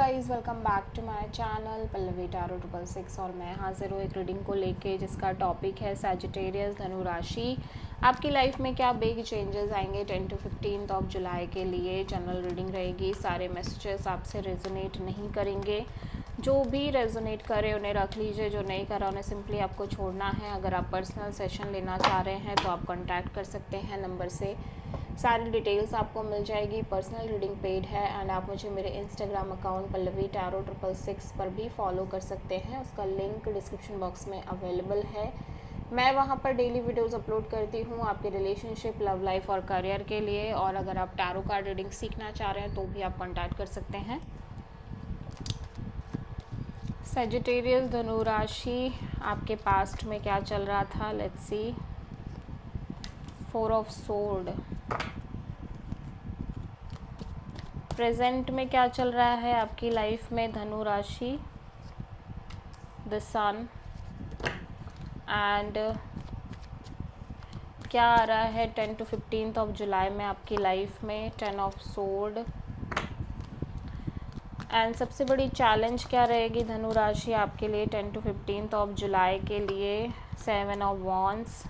Guys, welcome back to my channel Pallavi tarot 666 और मैं हाजिर हूँ एक रीडिंग को लेके जिसका टॉपिक है सैजिटेरियस धनु राशि। आपकी लाइफ में क्या बिग चेंजेस आएंगे 10 to 15 ऑफ जुलाई के लिए। जनरल रीडिंग रहेगी, सारे मैसेजेस आपसे रेजोनेट नहीं करेंगे। जो भी रेजोनेट करे उन्हें रख लीजिए, जो नहीं करा उन्हें सिंपली आपको छोड़ना है। अगर आप पर्सनल सेशन लेना चाह रहे हैं तो आप कॉन्टैक्ट कर सकते हैं नंबर से। सारी डिटेल्स आपको मिल जाएगी। पर्सनल रीडिंग पेड है एंड आप मुझे मेरे इंस्टाग्राम अकाउंट पल्लवी टैरो 666 पर भी फॉलो कर सकते हैं। उसका लिंक डिस्क्रिप्शन बॉक्स में अवेलेबल है। मैं वहाँ पर डेली वीडियोस अपलोड करती हूँ आपके रिलेशनशिप, लव लाइफ और करियर के लिए। और अगर आप टैरो कार्ड रीडिंग सीखना चाह रहे हैं तो भी आप कॉन्टैक्ट कर सकते हैं। सैजिटेरियस धनु राशि, आपके पास्ट में क्या चल रहा था, let's see. 4 of sword. Present में क्या चल रहा है आपकी लाइफ में धनु राशि, द सन। एंड क्या आ रहा है 10 to 15 ऑफ जुलाई में आपकी लाइफ में, 10 ऑफ सोर्ड। एंड सबसे बड़ी चैलेंज क्या रहेगी धनु राशि आपके लिए 10 to 15 ऑफ जुलाई के लिए, 7 ऑफ वॉन्ड्स।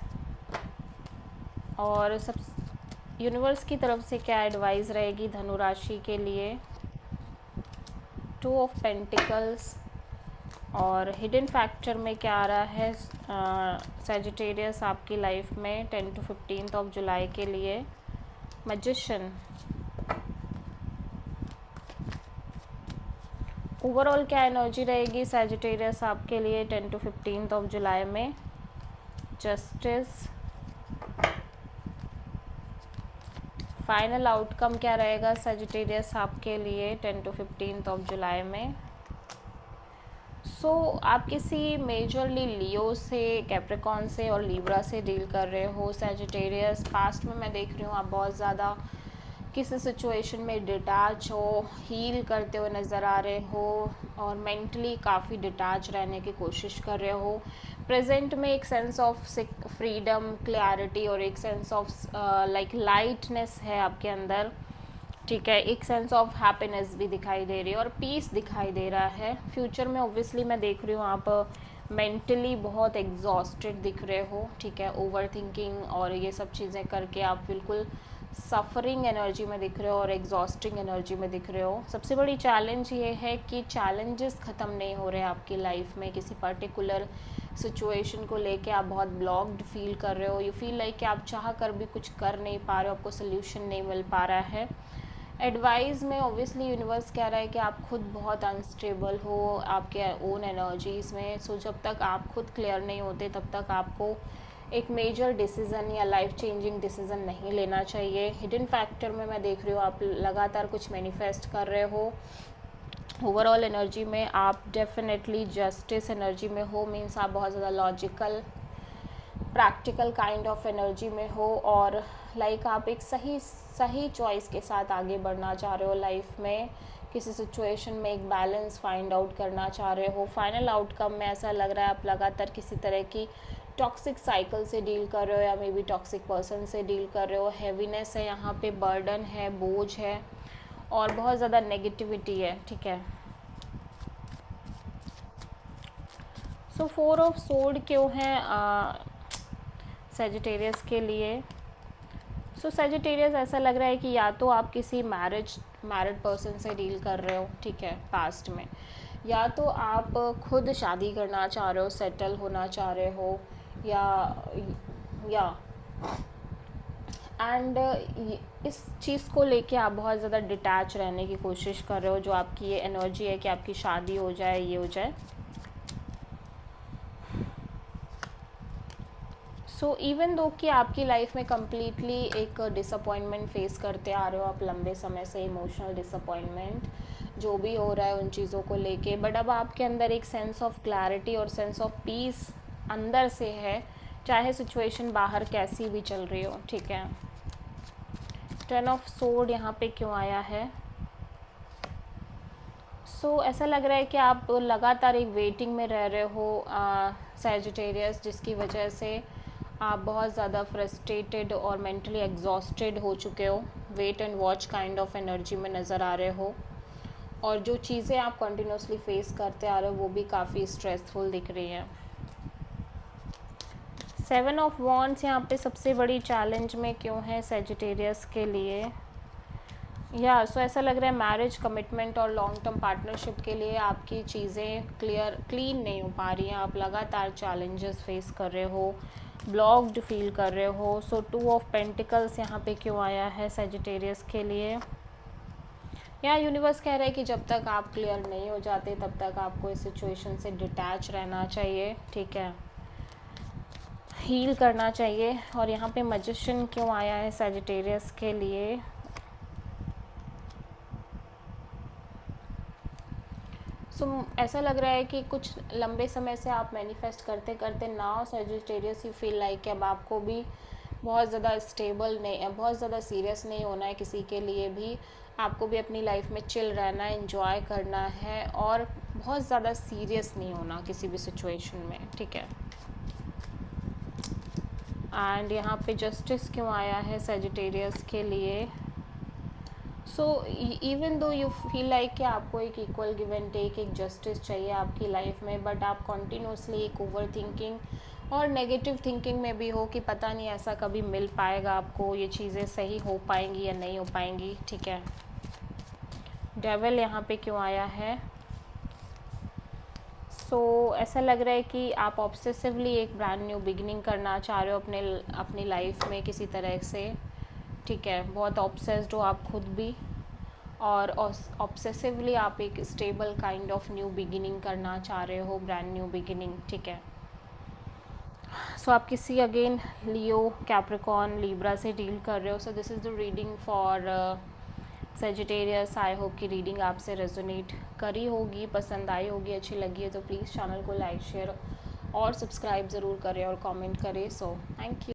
और सब यूनिवर्स की तरफ से क्या एडवाइस रहेगी धनु राशि के लिए, 2 ऑफ पेंटिकल्स। और हिडन फैक्टर में क्या आ रहा है सैजिटेरियस आपकी लाइफ में 10 to 15 ऑफ जुलाई के लिए, मैजिशियन। ओवरऑल क्या एनर्जी रहेगी सैजिटेरियस आपके लिए 10 to 15 ऑफ जुलाई में, जस्टिस। फाइनल आउटकम क्या रहेगा सैजिटेरियस आपके लिए 10 to 15 ऑफ जुलाई में। आप किसी मेजरली लियो से, कैप्रिकॉन से और लिब्रा से डील कर रहे हो सैजिटेरियस। पास्ट में मैं देख रही हूँ आप बहुत ज़्यादा किसी सिचुएशन में डिटैच हो, हील करते हुए नज़र आ रहे हो और मेंटली काफ़ी डिटैच रहने की कोशिश कर रहे हो। प्रेजेंट में एक सेंस ऑफ फ्रीडम, क्लैरिटी और एक सेंस ऑफ लाइक लाइटनेस है आपके अंदर, ठीक है। एक सेंस ऑफ हैप्पीनेस भी दिखाई दे रही है और पीस दिखाई दे रहा है। फ्यूचर में ऑब्वियसली मैं देख रही हूँ आप मेंटली बहुत एग्जॉस्टेड दिख रहे हो, ठीक है। ओवर थिंकिंग और ये सब चीज़ें करके आप बिल्कुल सफरिंग एनर्जी में दिख रहे हो और एग्जॉस्टिंग एनर्जी में दिख रहे हो। सबसे बड़ी चैलेंज ये है कि चैलेंजेस ख़त्म नहीं हो रहे आपकी लाइफ में। किसी पर्टिकुलर सिचुएशन को लेके आप बहुत ब्लॉक्ड फील कर रहे हो। यू फील लाइक कि आप चाह कर भी कुछ कर नहीं पा रहे हो, आपको सोल्यूशन नहीं मिल पा रहा है। एडवाइस में ऑब्वियसली यूनिवर्स कह रहा है कि आप खुद बहुत अनस्टेबल हो आपके ओन एनर्जीज़ में। जब तक आप खुद क्लियर नहीं होते तब तक आपको एक मेजर डिसीज़न या लाइफ चेंजिंग डिसीज़न नहीं लेना चाहिए। हिडन फैक्टर में मैं देख रही हूँ आप लगातार कुछ मैनिफेस्ट कर रहे हो। ओवरऑल एनर्जी में आप डेफिनेटली जस्टिस एनर्जी में हो, मीन्स आप बहुत ज़्यादा logical, practical kind of energy में हो और लाइक आप एक सही चॉइस के साथ आगे बढ़ना चाह रहे हो लाइफ में। किसी सिचुएशन में एक बैलेंस फाइंड आउट करना चाह रहे हो। फाइनल आउटकम में ऐसा लग रहा है आप लगातार किसी तरह की टॉक्सिक साइकिल से डील कर रहे हो या मे बी टॉक्सिक पर्सन से डील कर रहे हो। हैवीनेस है यहाँ पे, बर्डन है, बोझ है और बहुत ज़्यादा नेगेटिविटी है, ठीक है। 4 ऑफ सोर्ड क्यों है सैजिटेरियस के लिए। सैजिटेरियस ऐसा लग रहा है कि या तो आप किसी मैरिड पर्सन से डील कर रहे हो, ठीक है, पास्ट में, या तो आप खुद शादी करना चाह रहे हो, सेटल होना चाह रहे हो या एंड इस चीज़ को लेके आप बहुत ज़्यादा डिटैच रहने की कोशिश कर रहे हो। जो आपकी ये एनर्जी है कि आपकी शादी हो जाए, ये हो जाए। इवन दो कि आपकी लाइफ में कम्प्लीटली एक डिसअपॉइंटमेंट फेस करते आ रहे हो आप लंबे समय से, इमोशनल डिसअपॉइंटमेंट जो भी हो रहा है उन चीज़ों को लेके, बट अब आपके अंदर एक सेंस ऑफ क्लैरिटी और सेंस ऑफ पीस अंदर से है, चाहे सिचुएशन बाहर कैसी भी चल रही हो, ठीक है। 10 ऑफ सोर्ड यहाँ पे क्यों आया है। ऐसा लग रहा है कि आप लगातार एक वेटिंग में रह रहे हो सैजिटेरियस, जिसकी वजह से आप बहुत ज़्यादा फ्रस्ट्रेटेड और मेंटली एग्जॉस्टेड हो चुके हो। Wait and watch kind of energy में नज़र आ रहे हो। और जो चीज़ें आप कंटिन्यूसली फेस करते आ रहे हो वो भी काफ़ी स्ट्रेसफुल दिख रही हैं। 7 ऑफ वॉन्ड्स यहाँ पे सबसे बड़ी चैलेंज में क्यों है सेजिटेरियस के लिए? सो ऐसा लग रहा है मैरिज, कमिटमेंट और लॉन्ग टर्म पार्टनरशिप के लिए आपकी चीज़ें क्लीन नहीं हो पा रही हैं। आप लगातार चैलेंजेस फेस कर रहे हो, ब्लॉक्ड फील कर रहे हो। सो 2 ऑफ पेंटिकल्स यहाँ पे क्यों आया है सेजिटेरियस के लिए? यूनिवर्स कह रहा है कि जब तक आप क्लियर नहीं हो जाते तब तक आपको इस सिचुएशन से डिटैच रहना चाहिए, ठीक है, हील करना चाहिए। और यहाँ पे मैजिशियन क्यों आया है सेजिटेरियस के लिए? ऐसा लग रहा है कि कुछ लंबे समय से आप मैनिफेस्ट करते करते now Sagittarius you feel like कि अब आपको भी बहुत ज़्यादा स्टेबल नहीं, बहुत ज़्यादा सीरियस नहीं होना है किसी के लिए भी। आपको भी अपनी लाइफ में चिल रहना है, एंजॉय करना है और बहुत ज़्यादा सीरियस नहीं होना किसी भी सिचुएशन में, ठीक है। एंड यहाँ पे जस्टिस क्यों आया है सेजिटेरियस के लिए? So even though you feel like कि आपको एक इक्वल गिव एंड टेक, एक जस्टिस चाहिए आपकी लाइफ में, बट आप कॉन्टीन्यूसली एक ओवर थिंकिंग और नेगेटिव थिंकिंग में भी हो कि पता नहीं ऐसा कभी मिल पाएगा आपको, ये चीज़ें सही हो पाएंगी या नहीं हो पाएंगी, ठीक है। डेविल यहाँ पे क्यों आया है? ऐसा लग रहा है कि आप ऑब्सेसिवली एक ब्रांड न्यू बिगिनिंग करना चाह रहे हो अपनी लाइफ में किसी तरह से, ठीक है। बहुत ऑब्सेस्ड हो आप खुद भी, और ऑब्सेसिवली आप एक stable kind of new beginning करना चाह रहे हो, ब्रांड न्यू बिगिनिंग, ठीक है। आप किसी अगेन लियो, कैप्रिकॉर्न, लिब्रा से डील कर रहे हो। This is the reading for Sagittarius. I hope कि रीडिंग आपसे रेजोनेट करी होगी, पसंद आई होगी, अच्छी लगी है तो प्लीज़ चैनल को लाइक, शेयर और सब्सक्राइब ज़रूर करें और कमेंट करें। Thank you.